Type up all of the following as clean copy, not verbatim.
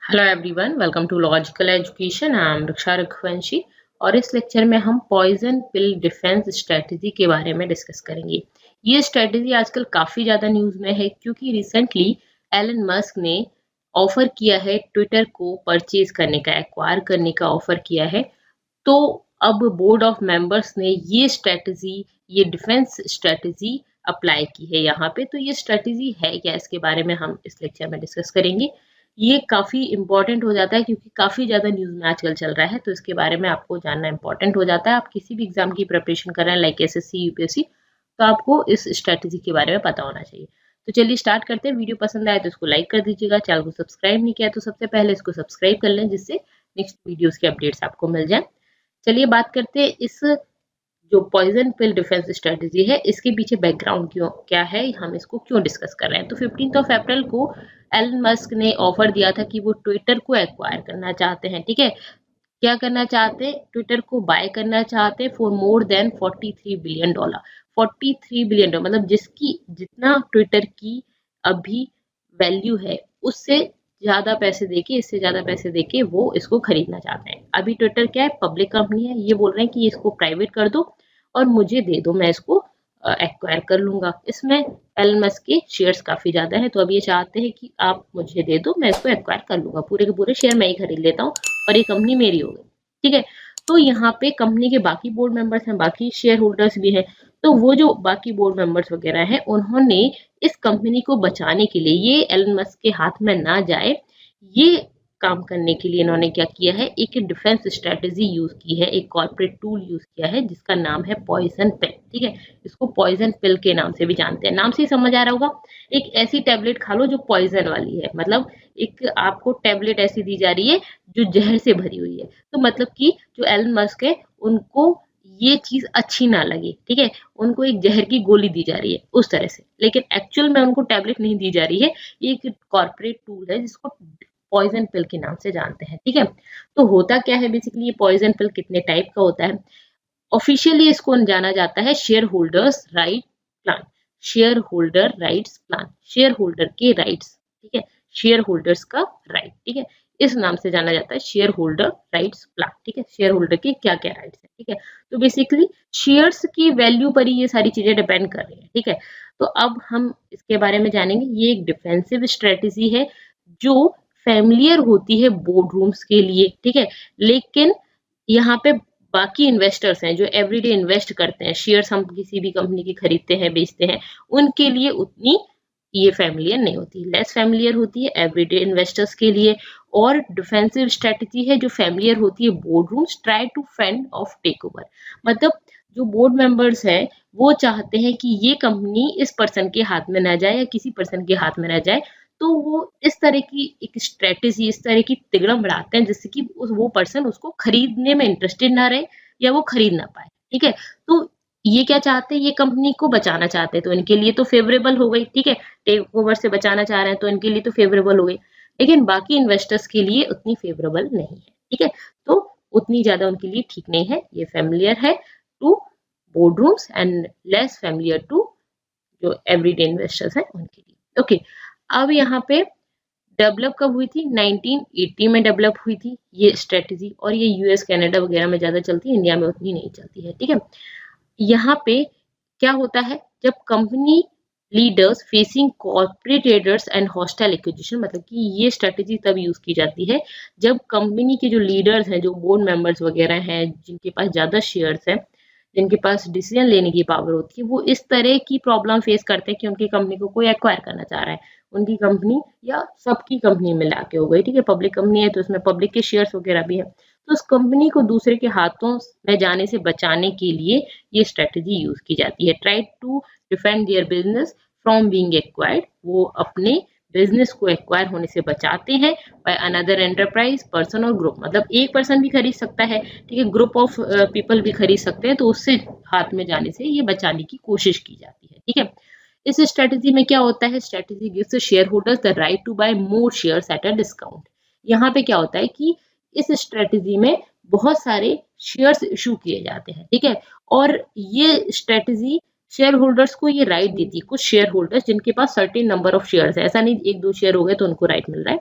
Hello everyone, welcome to logical education. I am Raksha Raghuvanshi और इस lecture में हम पॉइजन पिल डिफेंस स्ट्रेटजी के बारे में डिस्कस करेंगे। ये स्ट्रेटजी आजकल काफ़ी ज़्यादा न्यूज़ में है क्योंकि रिसेंटली एलन मस्क ने ऑफर किया है ट्विटर को परचेज करने का, एक्वायर करने का ऑफर किया है। तो अब बोर्ड ऑफ मेंबर्स ने ये स्ट्रेटजी, ये डिफेंस स्ट्रेटजी अप्लाई की है यहाँ पे। तो ये स्ट्रेटजी है क्या, इसके बारे में हम इस लेक्चर में डिस्कस करेंगे। ये काफ़ी इंपॉर्टेंट हो जाता है क्योंकि काफ़ी ज़्यादा न्यूज़ में आजकल चल रहा है, तो इसके बारे में आपको जानना इंपॉर्टेंट हो जाता है। आप किसी भी एग्जाम की प्रिपरेशन कर रहे हैं लाइक एसएससी यूपीएससी, तो आपको इस स्ट्रेटजी के बारे में पता होना चाहिए। तो चलिए स्टार्ट करते हैं। वीडियो पसंद आए तो इसको लाइक कर दीजिएगा। चैनल को सब्सक्राइब नहीं किया तो सबसे पहले इसको सब्सक्राइब कर लें, जिससे नेक्स्ट वीडियोस की अपडेट्स आपको मिल जाए। चलिए बात करते हैं इस जो पॉइजन पिल डिफेंस स्ट्रेटजी है, इसके पीछे बैकग्राउंड क्या है, हम इसको क्यों डिस्कस कर रहे हैं। तो 15 अप्रैल को एलन मस्क ने ऑफर दिया था कि वो ट्विटर को एक्वायर करना चाहते हैं। ठीक है, क्या करना चाहते हैं, ट्विटर को बाय करना चाहते हैं for more than $43 billion. $43 billion मतलब जिसकी जितना ट्विटर की अभी वैल्यू है उससे ज्यादा पैसे देके, इससे ज्यादा पैसे देके वो इसको खरीदना चाहते हैं। अभी ट्विटर क्या है, पब्लिक कंपनी है। ये बोल रहे हैं कि इसको प्राइवेट कर दो और मुझे दे दो, मैं इसको एक्वायर कर लूंगा। इसमें एलन मस्क के शेयर्स काफी ज्यादा हैं, तो अब ये चाहते हैं कि आप मुझे दे दो, मैं इसको एक्वायर कर लूंगा, पूरे के पूरे शेयर मैं ही खरीद लेता हूँ और ये कंपनी मेरी हो गई। ठीक है, तो यहाँ पे कंपनी के बाकी बोर्ड मेंबर्स हैं, बाकी शेयर होल्डर्स भी हैं। तो वो जो बाकी बोर्ड मेंबर्स वगैरह हैं, उन्होंने इस कंपनी को बचाने के लिए, ये एलन मस्क के हाथ में ना जाए, ये काम करने के लिए इन्होंने क्या किया है, एक डिफेंस स्ट्रेटजी यूज की है, एक कॉर्पोरेट टूल यूज किया है जिसका नाम है पॉइजन पिल। ठीक है, इसको पॉइजन पिल के नाम से भी जानते हैं। नाम से ही समझ आ रहा होगा, एक ऐसी टेबलेट खा लो जो पॉइजन वाली है, मतलब एक आपको टेबलेट ऐसी दी जा रही है जो जहर से भरी हुई है। तो मतलब कि जो एलन मस्क है उनको ये चीज अच्छी ना लगे, ठीक है, उनको एक जहर की गोली दी जा रही है उस तरह से, लेकिन एक्चुअल में उनको टेबलेट नहीं दी जा रही है। ये एक कॉर्पोरेट टूल है जिसको पॉइजन पिल के नाम से जानते हैं। ठीक है, तो होता क्या है बेसिकली, ये पॉइजन पिल कितने टाइप का होता है। ऑफिशियली इसको जाना जाता है share holders right plan, share holder rights plan, share holder के राइट्स। ठीक है, शेयर होल्डर्स का राइट, ठीक है, इस नाम से जाना जाता है शेयर होल्डर राइट्स प्लान। ठीक है, शेयर होल्डर के क्या क्या राइट्स है। ठीक है, तो बेसिकली शेयर्स की वैल्यू पर ही ये सारी चीजें डिपेंड कर रही है। ठीक है, तो अब हम इसके बारे में जानेंगे। ये एक डिफेंसिव स्ट्रेटेजी है जो फैमिलियर होती है बोर्ड रूम्स के लिए। ठीक है, लेकिन यहाँ पे बाकी इन्वेस्टर्स हैं जो एवरीडे इन्वेस्ट करते हैं, शेयर्स हम किसी भी कंपनी की खरीदते हैं, बेचते हैं, उनके लिए उतनी ये फैमिलियर नहीं होती, लेस फैमिलियर होती है एवरीडे इन्वेस्टर्स के लिए। और डिफेंसिव स्ट्रेटजी है जो फैमिलियर होती है board rooms try to fend off take over, मतलब जो बोर्ड मेंबर्स हैं वो चाहते हैं कि ये कंपनी इस पर्सन के हाथ में ना जाए या किसी पर्सन के हाथ में ना जाए, तो वो इस तरह की एक स्ट्रेटेजी, इस तरह की तिगड़म बढ़ाते हैं जिससे कि वो पर्सन उसको खरीदने में इंटरेस्टेड ना रहे या वो खरीद ना पाए। ठीक है, तो ये क्या चाहते हैं, ये कंपनी को बचाना चाहते हैं, तो इनके लिए तो फेवरेबल हो गई। ठीक है, टेक ओवर से बचाना चाह रहे हैं तो इनके लिए तो फेवरेबल हो गई, लेकिन बाकी इन्वेस्टर्स के लिए उतनी फेवरेबल नहीं है। ठीक है, तो उतनी ज्यादा उनके लिए ठीक नहीं है। ये फैमिलियर है to board rooms and less familiar to जो एवरीडे इन्वेस्टर्स हैं उनके लिए। ओके, अब यहाँ पे डेवलप कब हुई थी, 1980 में डेवलप हुई थी ये स्ट्रेटजी, और ये यूएस कनाडा वगैरह में ज्यादा चलती है, इंडिया में उतनी नहीं चलती है। ठीक है, यहाँ पे क्या होता है, जब company leaders facing corporate traders and hostile acquisition, मतलब कि ये स्ट्रेटजी तब यूज की जाती है जब कंपनी के जो लीडर्स हैं, जो बोर्ड मेंबर्स वगैरह हैं, जिनके पास ज्यादा शेयर्स हैं, जिनके पास डिसीजन लेने की पावर होती है, वो इस तरह की प्रॉब्लम फेस करते हैं कि उनकी कंपनी को कोई एक्वायर करना चाह रहा है, उनकी कंपनी या सबकी कंपनी मिला के हो गई। ठीक है, पब्लिक कंपनी है तो उसमें पब्लिक के शेयर्स वगैरह भी है, तो उस कंपनी को दूसरे के हाथों में जाने से बचाने के लिए ये स्ट्रेटजी यूज की जाती है। Try to defend their business from being acquired, वो अपने बिजनेस को एक्वायर होने से बचाते हैं बाय अनदर एंटरप्राइज पर्सन और ग्रुप, मतलब एक पर्सन भी खरीद सकता है, ठीक है, ग्रुप ऑफ पीपल भी खरीद सकते हैं, तो उससे हाथ में जाने से ये बचाने की कोशिश की जाती है। ठीक है, इस स्ट्रेटजी में क्या होता है, strategy gives share holders the right to buy more shares at a discount. यहाँ पे क्या होता है कि इस स्ट्रेटजी में बहुत सारे शेयर्स इशू किए जाते हैं। ठीक है, और ये स्ट्रेटजी शेयर होल्डर्स को ये राइट देती है, कुछ शेयर होल्डर्स जिनके पास सर्टेन नंबर ऑफ शेयर्स है, ऐसा नहीं एक दो शेयर हो गए तो उनको राइट मिल रहा है,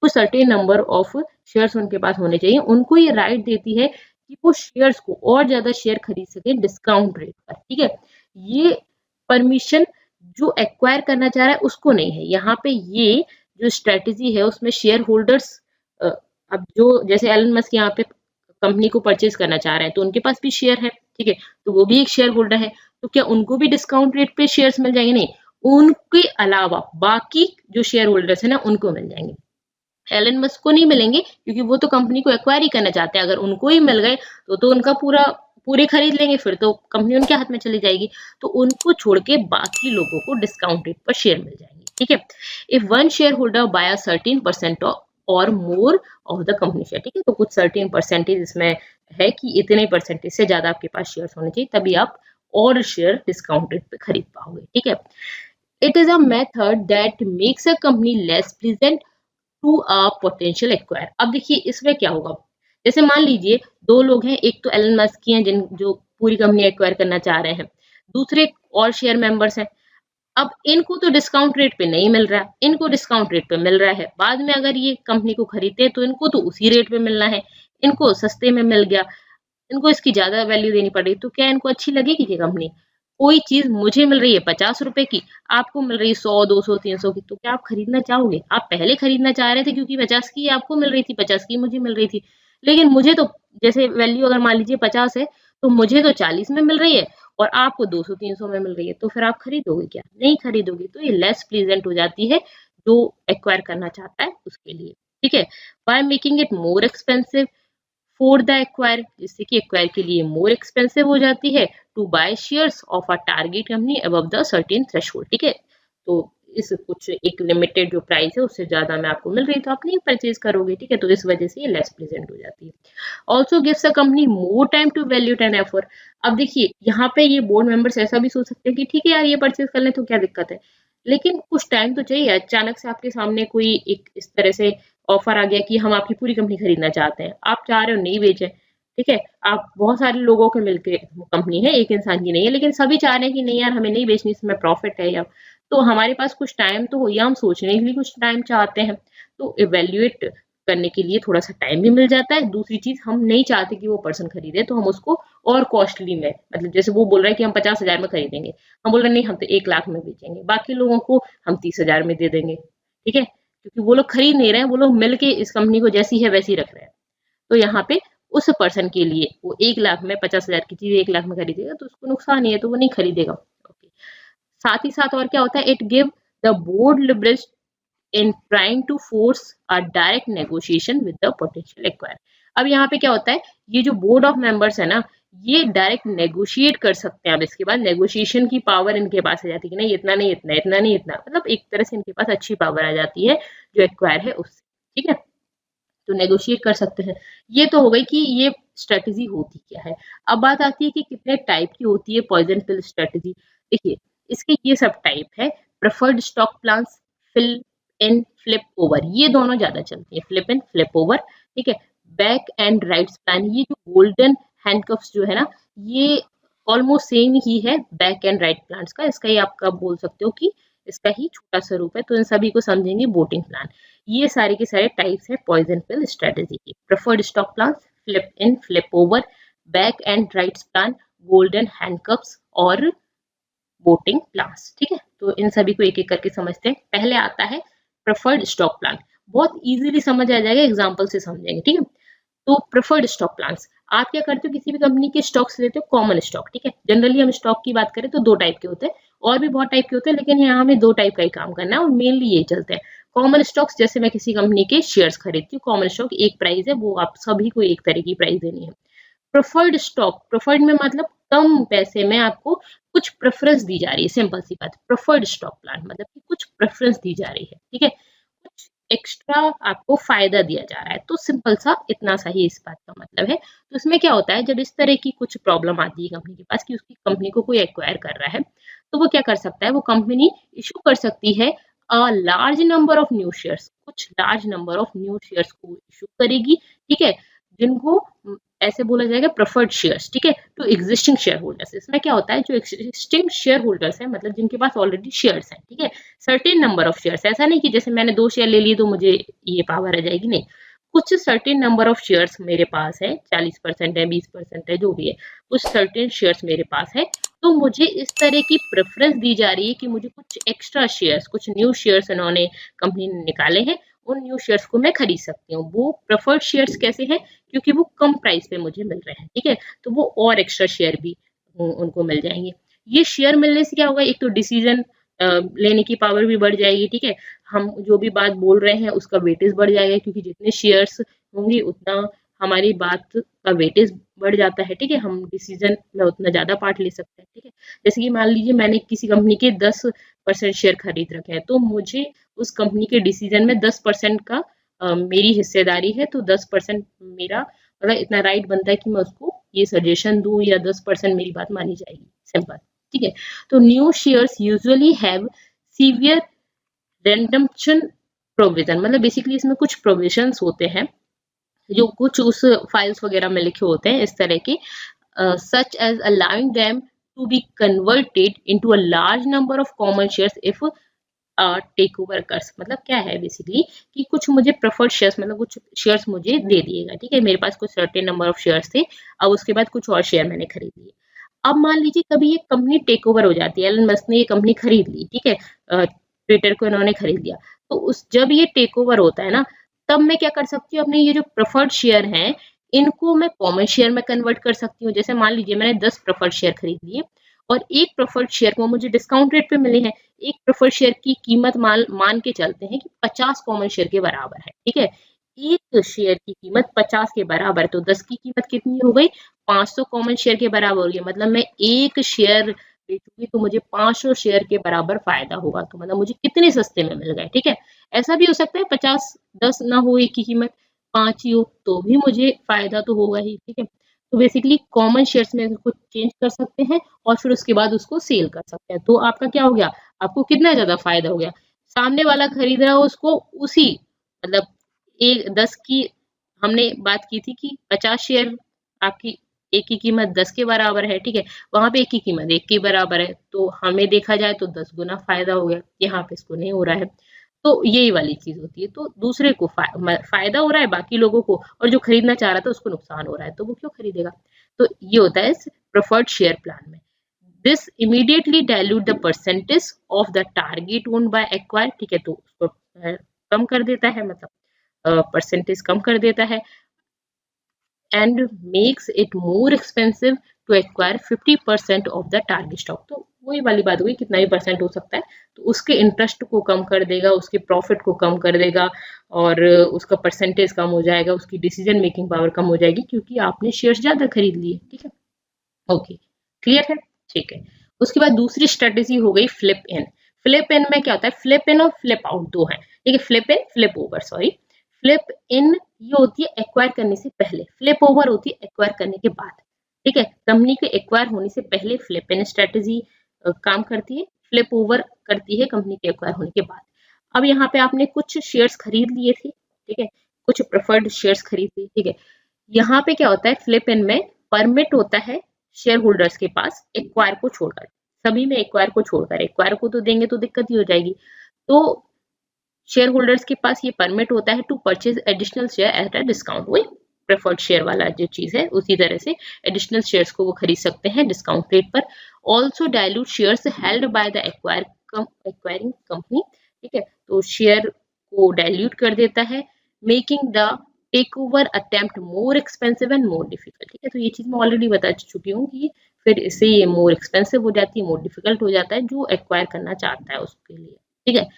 कुछ सर्टेन नंबर ऑफ शेयर्स उनके पास होने चाहिए। उनको ये राइट देती है कि वो शेयर्स को और ज्यादा शेयर खरीद सके डिस्काउंट रेट पर, ठीक है। ये परमिशन जो एक्वायर करना चाह रहा है उसको नहीं है। यहाँ पे ये जो स्ट्रेटेजी है उसमें शेयर होल्डर्स, अब जो जैसे एलन मस्क यहाँ पे कंपनी को परचेज करना चाह रहे हैं तो उनके पास भी शेयर है, ठीक है, तो वो भी एक शेयर होल्डर है, तो क्या उनको भी डिस्काउंट रेट पे शेयर्स मिल जाएंगे? नहीं, उनके अलावा बाकी जो शेयर होल्डर्स है ना उनको मिल जाएंगे। एलन मस्क को नहीं मिलेंगे क्योंकि वो तो कंपनी को एक्वायर ही करना चाहते हैं। अगर उनको ही मिल गए तो उनका पूरे खरीद लेंगे, फिर तो कंपनी उनके हाथ में चली जाएगी। तो उनको छोड़ के बाकी लोगों को डिस्काउंट रेट पर शेयर मिल जाएंगे, ठीक है। If one share holder buy 13% और more of the company share, ठीक है, तो कुछ 13% इसमें है कि इतने परसेंटेज से ज्यादा आपके पास शेयर्स होने चाहिए, तभी आप और शेयर डिस्काउंट रेट पे खरीद पाओगे, ठीक है। It is a method that makes a company less present to a potential acquire. अब देखिए इसमें क्या होगा, जैसे मान लीजिए दो लोग हैं, एक तो एलन मस्क की हैं जो पूरी कंपनी एक्वायर करना चाह रहे हैं, दूसरे और शेयर मेंबर्स हैं। अब इनको तो डिस्काउंट रेट पे नहीं मिल रहा, इनको डिस्काउंट रेट पे मिल रहा है। बाद में अगर ये कंपनी को खरीदते हैं तो इनको तो उसी रेट पे मिलना है, इनको सस्ते में मिल गया, इनको इसकी ज्यादा वैल्यू देनी पड़ रही, तो क्या इनको अच्छी लगेगी कि कंपनी? कोई चीज मुझे मिल रही है 50 रुपए की, आपको मिल रही है 100, 200, 300 की, तो क्या आप खरीदना चाहोगे? आप पहले खरीदना चाह रहे थे क्योंकि 50 की आपको मिल रही थी, 50 की मुझे मिल रही थी, लेकिन मुझे तो जैसे वैल्यू अगर मान लीजिए 50 है तो मुझे तो 40 में मिल रही है और आपको 200, 300 में मिल रही है, तो फिर आप खरीदोगे क्या? नहीं खरीदोगे। तो ये लेस प्लीजेंट हो जाती है जो एक्वायर करना चाहता है उसके लिए, ठीक है। By making it more expensive for the acquire, जिससे कि एक्वायर के लिए मोर एक्सपेंसिव हो जाती है to buy shares of a target company above the certain threshold, ठीक है। तो इस कुछ एक लिमिटेड जो प्राइस है उससे ज्यादा में आपको मिल रही है तो आप नहीं परचेज करोगे, ठीक है। तो इस वजह से ये लेस प्रेजेंट हो जाती है। Also gives a company more time to valuate an offer. अब देखिए यहाँ पे ये बोर्ड मेंबर्स ऐसा भी सोच सकते हैं कि ठीक है यार ये परचेज कर लें तो क्या दिक्कत है, लेकिन कुछ टाइम तो चाहिए। अचानक से आपके सामने कोई एक इस तरह से ऑफर आ गया कि हम आपकी पूरी कंपनी खरीदना चाहते हैं, आप चाह रहे हो नहीं बेचें, ठीक है। आप बहुत सारे लोगों के मिलकर कंपनी है, एक इंसान की नहीं है, लेकिन सभी चाह रहे हैं कि नहीं यार हमें नहीं बेचनी, इसमें प्रॉफिट है, या तो हमारे पास कुछ टाइम तो हो, या हम सोचने के लिए कुछ टाइम चाहते हैं, तो इवेल्युएट करने के लिए थोड़ा सा टाइम भी मिल जाता है। दूसरी चीज, हम नहीं चाहते कि वो पर्सन खरीदे तो हम उसको और कॉस्टली में, मतलब जैसे वो बोल रहा है कि हम 50,000 में खरीदेंगे, हम बोल रहे हैं नहीं हम तो 1 लाख में बेचेंगे, बाकी लोगों को हम 30,000 में दे देंगे, ठीक है, क्योंकि वो लोग खरीद नहीं रहे हैं, वो लोग मिलके इस कंपनी को जैसी है वैसी रख रहे हैं। तो यहाँ पे उस पर्सन के लिए वो 1 लाख में 50,000 की चीज 1 लाख में खरीदेगा तो उसको नुकसान ही है, तो वो नहीं खरीदेगा। ओके। साथ ही साथ और क्या होता है, it give the board leverage in trying to force a direct negotiation with the potential acquirer। अब यहाँ पे क्या होता है, ये जो बोर्ड ऑफ मेंबर्स है ना, ये डायरेक्ट नेगोशिएट कर सकते हैं। अब इसके बाद नेगोशिएशन की पावर इनके पास आ जाती है कि नहीं इतना नहीं इतना, इतना नहीं इतना, मतलब एक तरह से इनके पास अच्छी पावर आ जाती है जो एक्वायर है उससे, ठीक है। तो नेगोशिएट कर सकते हैं। ये तो हो गई कि ये स्ट्रेटेजी होती क्या है। अब बात आती है कि कितने टाइप की होती है पॉइजन पिल स्ट्रेटेजी। देखिए इसके ये सब टाइप है, preferred stock plans, fill in, flip over, ये दोनों ज्यादा चलती है, फ्लिप इन फ्लिप ओवर, ठीक है। बैक एंड राइट्स प्लान, ये जो गोल्डन हैंडकफ्स जो है ना, ये ऑलमोस्ट सेम ही है बैक एंड राइट प्लान्स का, इसका ही आपका बोल सकते हो कि इसका ही छोटा सा रूप है। तो इन सभी को समझेंगे वोटिंग प्लान। ये सारे के सारे टाइप्स है पॉइजन पिल स्ट्रेटेजी की, preferred stock plan, flip in flip over, back and rights plan, golden handcuffs और वोटिंग प्लान्स, ठीक है। तो इन सभी को एक एक करके समझते हैं। पहले आता है प्रेफर्ड स्टॉक प्लान, बहुत इजीली समझ आ जाएगा, एग्जांपल से समझेंगे, ठीक है। तो प्रेफर्ड स्टॉक प्लान्स, आप क्या करते हो, किसी भी कंपनी के स्टॉक्स लेते हो, कॉमन स्टॉक, ठीक है। जनरली हम स्टॉक की बात करें तो 2 टाइप के होते हैं, और भी बहुत टाइप के होते हैं, लेकिन यहाँ हमें 2 टाइप का ही काम करना है और मेनली यही चलते हैं। कॉमन स्टॉक्स, जैसे मैं किसी कंपनी के शेयर्स खरीदती हूँ, कॉमन स्टॉक एक प्राइस है, वो आप सभी को एक तरह की प्राइस देनी है। प्रेफर्ड स्टॉक, प्रेफर्ड में मतलब कम पैसे में आपको कुछ प्रेफरेंस दी जा रही है, सिंपल सी बात। प्रेफर्ड स्टॉक प्लान मतलब कि कुछ प्रेफरेंस दी जा रही है, ठीक है, कुछ एक्स्ट्रा आपको फायदा दिया जा रहा है। तो सिंपल सा इतना सा ही इस बात का मतलब है। तो इसमें क्या होता है, जब इस तरह की कुछ प्रॉब्लम आती है कंपनी के पास कि उसकी कंपनी को कोई एक्वायर कर रहा है, तो वो क्या कर सकता है, वो कंपनी इशू कर सकती है a large number of new shares, कुछ large number of new shares को इशू करेगी, ठीक है, जिनको ऐसे बोला जाएगा प्रेफर्ड शेयर्स, ठीक है, टू एग्जिस्टिंग शेयर होल्डर्स। इसमें क्या होता है, जो एग्जिस्टिंग शेयर होल्डर्स है, मतलब जिनके पास ऑलरेडी शेयर्स हैं, ठीक है, सर्टेन नंबर ऑफ शेयर्स, ऐसा नहीं कि जैसे मैंने 2 शेयर ले लिए तो मुझे ये पावर आ जाएगी, नहीं, कुछ सर्टेन नंबर ऑफ शेयर्स मेरे पास है, 40% है, 20% है, जो भी है, कुछ सर्टेन शेयर्स मेरे पास है, तो मुझे इस तरह की प्रेफरेंस दी जा रही है कि मुझे कुछ एक्स्ट्रा शेयर्स, कुछ न्यू शेयर्स इन्होंने कंपनी ने निकाले हैं, उन न्यू शेयर्स को मैं खरीद सकती हूँ। वो प्रेफर्ड शेयर्स कैसे हैं, क्योंकि वो कम प्राइस पे मुझे मिल रहे हैं, ठीक है, तो वो और एक्स्ट्रा शेयर भी उनको मिल जाएंगे। ये शेयर मिलने से क्या होगा, एक तो डिसीजन लेने की पावर भी बढ़ जाएगी, ठीक है, हम जो भी बात बोल रहे हैं उसका वेटेज बढ़ जाएगा, क्योंकि जितने शेयर्स होंगे उतना हमारी बात का वेटेज बढ़ जाता है, ठीक है, हम डिसीजन में उतना ज्यादा पार्ट ले सकते हैं, ठीक है। जैसे कि मान लीजिए मैंने किसी कंपनी के 10% शेयर खरीद रखे हैं, तो मुझे उस कंपनी के डिसीजन में 10% का मेरी हिस्सेदारी है, तो 10% मेरा मतलब इतना राइट बनता है कि मैं उसको ये सजेशन दूं या 10% मेरी बात मानी जाएगी, सिंपल, ठीक है। तो new shares usually have severe redemption provision, मतलब बेसिकली इसमें कुछ प्रोविजंस होते हैं जो कुछ उस फाइल्स वगैरह में लिखे होते हैं इस तरह के, such as allowing them to be converted into a large number of common shares if take over occurs. मतलब क्या है बेसिकली कि कुछ मुझे प्रेफर्ड शेयर्स, मतलब कुछ शेयर्स मुझे दे दिएगा, ठीक है, मेरे पास कुछ सर्टेन नंबर ऑफ शेयर्स थे, अब उसके बाद कुछ और शेयर मैंने खरीद लिए। अब मान लीजिए कभी ये कंपनी टेक ओवर हो जाती है, एलन मस्क ने ये कंपनी खरीद ली, ठीक है, ट्विटर को इन्होंने खरीद लिया, तो उस जब ये टेक ओवर होता है ना, तब मैं क्या कर सकती हूँ, अपने ये जो प्रेफर्ड शेयर हैं इनको मैं कॉमन शेयर में कन्वर्ट कर सकती हूँ। जैसे मान लीजिए मैंने 10 प्रेफर्ड शेयर खरीद लिए और एक प्रेफर्ड शेयर को मुझे डिस्काउंट रेट पे मिले हैं, एक प्रेफर्ड शेयर की कीमत मान के चलते हैं कि 50 कॉमन शेयर के बराबर है, ठीक है, एक शेयर की कीमत 50 के बराबर है, तो 10 की कीमत कितनी हो गई, 500 कॉमन शेयर के बराबर हो गई, मतलब मैं एक शेयर बेचूंगी तो मुझे 500 शेयर के बराबर फायदा होगा, तो मतलब मुझे कितने सस्ते में मिल गए, ठीक है। ऐसा भी हो सकता है 50 10 ना हो, एक की कीमत 5 ही हो, तो भी मुझे फायदा तो होगा ही, ठीक है। तो बेसिकली कॉमन शेयर्स में इसको चेंज कर सकते हैं और फिर उसके बाद उसको सेल कर सकते हैं, तो आपका क्या हो गया, आपको कितना ज्यादा फायदा हो गया, सामने वाला खरीद रहा है उसको उसी, मतलब एक 10 की हमने बात की थी कि 50 शेयर आपकी एक की कीमत 10 के बराबर है, ठीक है, वहां पे एक की कीमत 1 के बराबर है, तो हमें देखा जाए तो 10 गुना फायदा हो गया, यहाँ पे इसको नहीं हो रहा है, तो यही वाली चीज होती है। तो दूसरे को फायदा हो रहा है, बाकी लोगों को, और जो खरीदना चाह रहा था उसको नुकसान हो रहा है, तो वो क्यों खरीदेगा। तो ये होता है प्रेफर्ड शेयर प्लान में। This immediately dilute the percentage of the target owned by acquire, ठीक है, तो उसको कम कर देता है, मतलब परसेंटेज कम कर देता है, and makes it more expensive to acquire 50% of the target stock. तो वही वाली बात हुई, कितना भी परसेंट हो सकता है, तो उसके इंटरेस्ट को कम कर देगा, उसके प्रॉफिट को कम कर देगा, और उसका परसेंटेज कम हो जाएगा, उसकी डिसीजन मेकिंग पावर कम हो जाएगी, क्योंकि आपने शेयर्स ज्यादा खरीद लिए, ठीक है। ओके, क्लियर है, ठीक है। उसके बाद दूसरी स्ट्रेटेजी हो गई फ्लिप इन। फ्लिप इन में क्या होता है, फ्लिप इन और फ्लिप आउट दो है, ठीक है, फ्लिप इन फ्लिप ओवर, सॉरी, फ्लिप इन ये होती है एक्वायर करने से पहले, फ्लिप ओवर होती है एक्वायर करने के बाद, ठीक है। कंपनी के एक्वायर होने से पहले फ्लिप इन स्ट्रेटेजी काम करती है, फ्लिप ओवर करती है कंपनी के एक्वायर होने के बाद। अब यहाँ पे आपने कुछ शेयर्स खरीद लिए थे, ठीक है, कुछ प्रेफर्ड शेयर्स खरीद लिए, ठीक है। यहाँ पे क्या होता है, फ्लिप इन में परमिट होता है शेयर होल्डर्स के पास एक्वायर को छोड़कर, सभी में एक्वायर को छोड़कर, एक्वायर को तो देंगे तो दिक्कत ही हो जाएगी, तो शेयर होल्डर्स के पास ये परमिट होता है to purchase additional share at a discount. वही प्रेफर्ड शेयर वाला जो चीज है उसी तरह से एडिशनल शेयर्स को वो खरीद सकते हैं डिस्काउंट रेट पर। Also dilute shares held by the acquiring company, ठीक है, तो शेयर को डायल्यूट कर देता है, making the take over attempt more expensive and more difficult, ठीक है। तो ये चीज मैं ऑलरेडी बता चुकी हूँ कि फिर इससे ये मोर एक्सपेंसिव हो जाती है, मोर डिफिकल्ट हो जाता है जो एक्वायर करना चाहता है उसके लिए, ठीक है।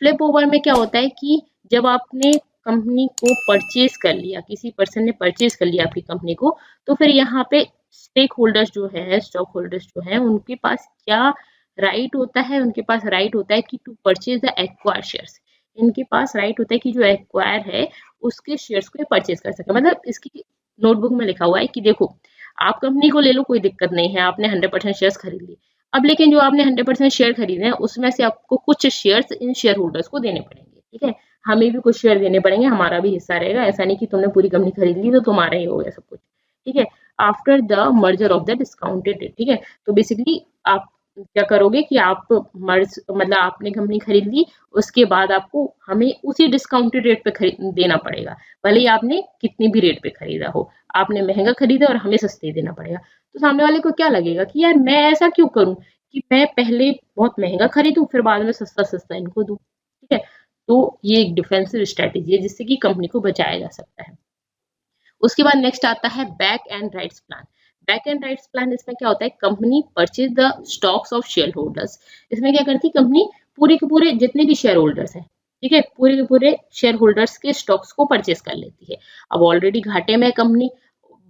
फ्लिप ओवर में क्या होता है कि जब आपने कंपनी को परचेज कर लिया, किसी पर्सन ने परचेज कर लिया आपकी कंपनी को, तो फिर यहाँ पे स्टेक होल्डर्स जो है, स्टॉक होल्डर्स जो है, उनके पास क्या राइट होता है, उनके पास राइट होता है कि to purchase the acquire shares, इनके पास राइट होता है कि जो एक्वायर है उसके शेयर्स को परचेज कर सके। मतलब इसकी नोटबुक में लिखा हुआ है कि देखो आप कंपनी को ले लो, कोई दिक्कत नहीं है, आपने 100% शेयर्स खरीद लिए, अब लेकिन जो आपने 100% शेयर खरीदे हैं उसमें से आपको कुछ शेयर्स इन शेयर होल्डर्स को देने पड़ेंगे, ठीक है, हमें भी कुछ शेयर देने पड़ेंगे, हमारा भी हिस्सा रहेगा, ऐसा नहीं कि तुमने पूरी कंपनी खरीद ली तो तुम्हारा ही हो गया सब कुछ, ठीक है, after the merger of the discounted rate. ठीक है, तो बेसिकली आप क्या करोगे कि आप मर्ज मतलब आपने कंपनी खरीद ली, उसके बाद आपको हमें उसी डिस्काउंटेड रेट पे देना पड़ेगा, भले ही आपने कितनी भी रेट पे खरीदा हो। आपने महंगा खरीदा और हमें सस्ते देना पड़ेगा, तो सामने वाले को क्या लगेगा कि यार मैं ऐसा क्यों करूं कि मैं पहले बहुत महंगा खरीदूं फिर बाद में सस्ता सस्ता इनको दूं। ठीक है, तो ये एक डिफेंसिव स्ट्रेटेजी है जिससे कि कंपनी को बचाया जा सकता है। उसके बाद नेक्स्ट आता है back and rights plan. Back and rights plan, इसमें क्या होता है, company purchase the stocks of share holders. इसमें क्या करती है कंपनी, पूरे के पूरे जितने भी शेयर होल्डर्स हैं, ठीक है, पूरे के पूरे शेयर होल्डर्स के स्टॉक्स को परचेज कर लेती है। अब ऑलरेडी घाटे में कंपनी,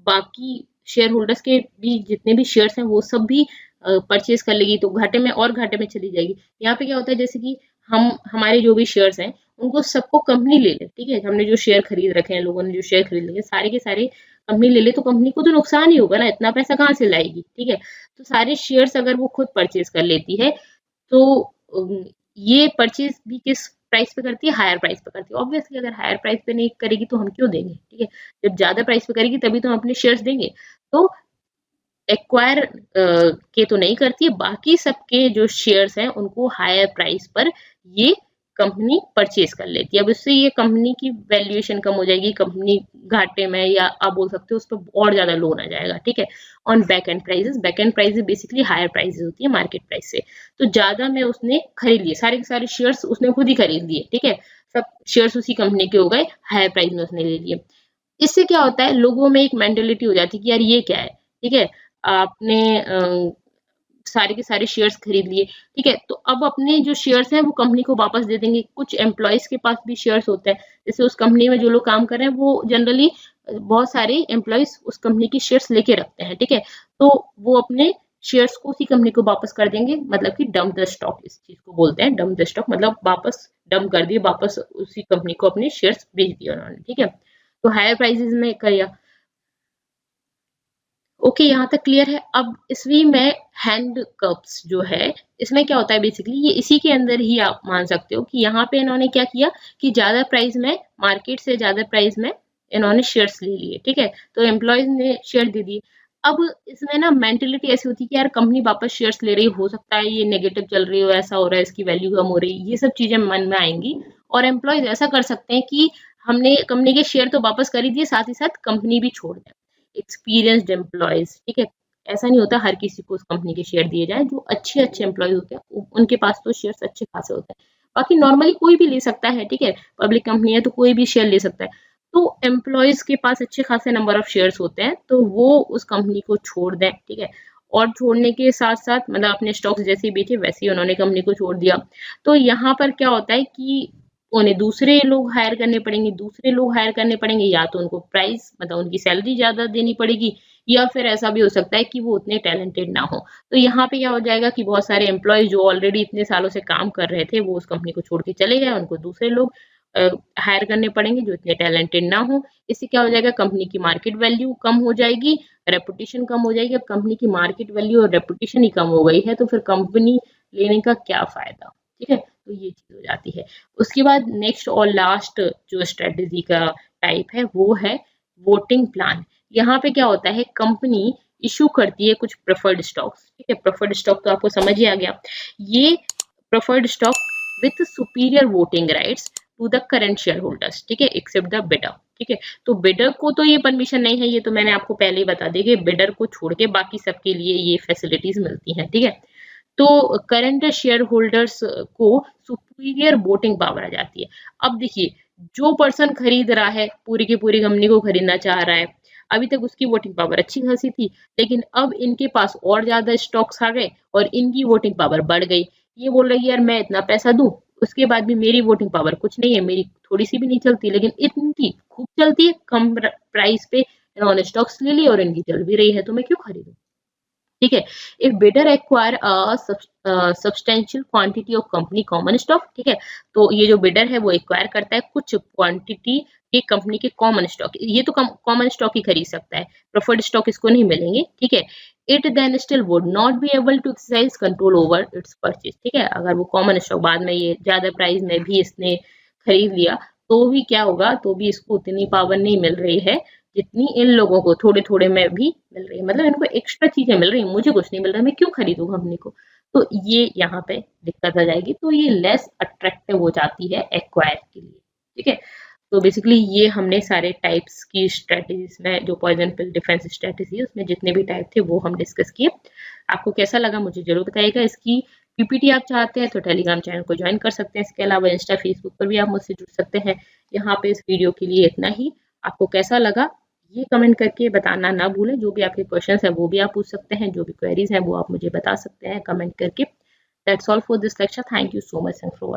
बाकी शेयर होल्डर्स के भी जितने भी शेयर्स हैं वो सब भी परचेज कर लेगी, तो घाटे में और घाटे में चली जाएगी। यहाँ पे क्या होता है, जैसे कि हम हमारे जो भी शेयर्स हैं उनको सबको कंपनी ले ले, ठीक है, हमने जो शेयर खरीद रखे हैं, लोगों ने जो शेयर खरीद रखे सारे के सारे कंपनी ले ले, तो कंपनी को तो नुकसान ही होगा ना, इतना पैसा कहाँ से लाएगी। ठीक है, तो सारे शेयर्स अगर वो खुद परचेज कर लेती है तो ये परचेज भी किस प्राइस पे करती है, हायर प्राइस पे करती है। ऑब्वियसली अगर हायर प्राइस पे नहीं करेगी तो हम क्यों देंगे। ठीक है, जब ज्यादा प्राइस पे करेगी तभी तो हम अपने शेयर्स देंगे। तो एक्वायर के तो नहीं करती है, बाकी सबके जो शेयर्स हैं उनको हायर प्राइस पर ये कंपनी परचेज कर लेती है। अब इससे ये कंपनी की वैल्यूएशन कम हो जाएगी, कंपनी घाटे में, या आप बोल सकते हो उस पर और ज्यादा लोन आ जाएगा। ठीक है, on back end prices, back end prices basically higher prices होती है मार्केट प्राइस से। तो ज्यादा में उसने खरीद लिए, सारे के सारे शेयर्स उसने खुद ही खरीद लिए। ठीक है, सब शेयर्स उसी कंपनी के हो गए, हायर प्राइस में उसने ले लिए। इससे क्या होता है, लोगों में एक मेंटेलिटी हो जाती है कि यार ये क्या है। ठीक है, आपने सारे के सारे शेयर्स खरीद लिए, ठीक है, तो अब अपने जो शेयर्स हैं वो कंपनी को वापस दे देंगे। कुछ एम्प्लॉयज के पास भी शेयर्स होते हैं, जैसे उस कंपनी में जो लोग काम कर रहे हैं वो जनरली बहुत सारे एम्प्लॉयज उस कंपनी की शेयर्स लेके रखते हैं। ठीक है, तो वो अपने शेयर्स को उसी कंपनी को वापस कर देंगे, मतलब कि डंप द स्टॉक, इस चीज को बोलते हैं डंप द स्टॉक, मतलब वापस डंप कर दिए, वापस उसी कंपनी को अपने शेयर्स बेच दिए उन्होंने। ठीक है, तो हायर प्राइसेस में किया। ओके, यहाँ तक क्लियर है। अब इसमें में हैंड कप्स जो है, इसमें क्या होता है बेसिकली, ये इसी के अंदर ही आप मान सकते हो कि यहाँ पे इन्होंने क्या किया कि ज्यादा प्राइस में, मार्केट से ज्यादा प्राइस में इन्होंने शेयर्स ले लिए। ठीक है, तो एम्प्लॉयज ने शेयर दे दिए। अब इसमें ना मेंटेलिटी ऐसी होती है कि यार कंपनी वापस शेयर्स ले रही, हो सकता है ये नेगेटिव चल रही हो, ऐसा हो रहा है, इसकी वैल्यू कम हो रही, ये सब चीजें मन में आएंगी। और एम्प्लॉयज ऐसा कर सकते हैं कि हमने कंपनी के शेयर तो वापस कर ही दिए, साथ ही साथ कंपनी भी छोड़ दें। एक्सपीरियंस्ड एम्प्लॉयज, ठीक है, ऐसा नहीं होता हर किसी को उस कंपनी के शेयर दिए जाए। जो अच्छे अच्छे एम्प्लॉयज होते हैं उनके पास तो शेयर्स अच्छे खासे होते हैं, बाकी नॉर्मली कोई भी ले सकता है। ठीक है, पब्लिक कंपनी है तो कोई भी शेयर ले सकता है। तो एम्प्लॉयज के पास अच्छे खासे नंबर ऑफ शेयर्स होते हैं, तो वो उस कंपनी को छोड़ दें। ठीक है, और छोड़ने के साथ साथ मतलब अपने स्टॉक्स जैसे बेचे वैसे ही उन्होंने कंपनी को छोड़ दिया। तो यहाँ पर क्या होता है कि उन्हें दूसरे लोग हायर करने पड़ेंगे, दूसरे लोग हायर करने पड़ेंगे, या तो उनको प्राइस मतलब उनकी सैलरी ज्यादा देनी पड़ेगी, या फिर ऐसा भी हो सकता है कि वो उतने टैलेंटेड ना हो। तो यहाँ पे क्या हो जाएगा कि बहुत सारे एम्प्लॉय जो ऑलरेडी इतने सालों से काम कर रहे थे वो उस कंपनी को छोड़ के चले गए, उनको दूसरे लोग हायर करने पड़ेंगे जो इतने टैलेंटेड ना हो। इससे क्या हो जाएगा, कंपनी की मार्केट वैल्यू कम हो जाएगी, रेपुटेशन कम हो जाएगी। अब कंपनी की मार्केट वैल्यू और रेपुटेशन ही कम हो गई है तो फिर कंपनी लेने का क्या फायदा। ठीक है, तो ये चीज हो जाती है। उसके बाद नेक्स्ट और लास्ट जो स्ट्रेटेजी का टाइप है वो है वोटिंग प्लान। यहाँ पे क्या होता है, कंपनी इशू करती है कुछ प्रेफर्ड स्टॉक्स। ठीक है, प्रेफर्ड स्टॉक तो आपको समझ ही आ गया। ये preferred stock with superior voting rights to the current share holders, ठीक है, एक्सेप्ट द बिडर। ठीक है, तो बिडर को तो ये परमिशन नहीं है, ये तो मैंने आपको पहले ही बता दी कि बिडर को छोड़ के बाकी सबके लिए ये फैसिलिटीज मिलती हैं। ठीक है, तो करंट शेयर होल्डर्स को सुपीरियर वोटिंग पावर आ जाती है। अब देखिए, जो पर्सन खरीद रहा है, पूरी की पूरी कंपनी को खरीदना चाह रहा है, अभी तक उसकी वोटिंग पावर अच्छी खासी थी, लेकिन अब इनके पास और ज्यादा स्टॉक्स आ गए और इनकी वोटिंग पावर बढ़ गई। ये बोल रही है यार मैं इतना पैसा दूं, उसके बाद भी मेरी वोटिंग पावर कुछ नहीं है, मेरी थोड़ी सी भी नहीं चलती, लेकिन इनकी खूब चलती है, कम प्राइस पे इन्होंने स्टॉक्स ले ली और इनकी चल भी रही है, तो मैं क्यों खरीदूं। ठीक है, if bidder acquire substantial quantity of company common stock. ठीक है, तो ये जो बिडर है वो एक्वायर करता है कुछ क्वांटिटी के कंपनी के कॉमन स्टॉक, ये तो कॉमन स्टॉक ही खरीद सकता है, प्रेफर्ड स्टॉक इसको नहीं मिलेंगे। ठीक है, it then still would not be able to exercise control over its purchase. ठीक है, अगर वो कॉमन स्टॉक बाद में ये ज्यादा प्राइस में भी इसने खरीद लिया तो भी क्या होगा, तो भी इसको उतनी पावर नहीं मिल रही है जितनी इन लोगों को थोड़े थोड़े में भी मिल रही है। मतलब इनको एक्स्ट्रा चीजें मिल रही है, मुझे कुछ नहीं मिल रहा, मैं क्यों खरीदूं कंपनी को। तो ये यहाँ पे दिक्कत आ जाएगी, तो ये लेस अट्रैक्टिव हो जाती है एक्वायर के लिए। ठीक है, तो बेसिकली ये हमने सारे टाइप्स की स्ट्रेटेजीज में, जो पॉइजन पिल डिफेंस स्ट्रेटेजी है उसमें जितने भी टाइप थे वो हम डिस्कस किए। आपको कैसा लगा मुझे जरूर बताइएगा। इसकी पीपीटी आप चाहते हैं तो टेलीग्राम चैनल को ज्वाइन कर सकते हैं। इसके अलावा इंस्टा फेसबुक पर भी आप मुझसे जुड़ सकते हैं। यहाँ पे इस वीडियो के लिए इतना ही। आपको कैसा लगा ये कमेंट करके बताना ना भूलें। जो भी आपके क्वेश्चंस हैं वो भी आप पूछ सकते हैं, जो भी क्वेरीज हैं वो आप मुझे बता सकते हैं कमेंट करके। That's all for this lecture. Thank you so much for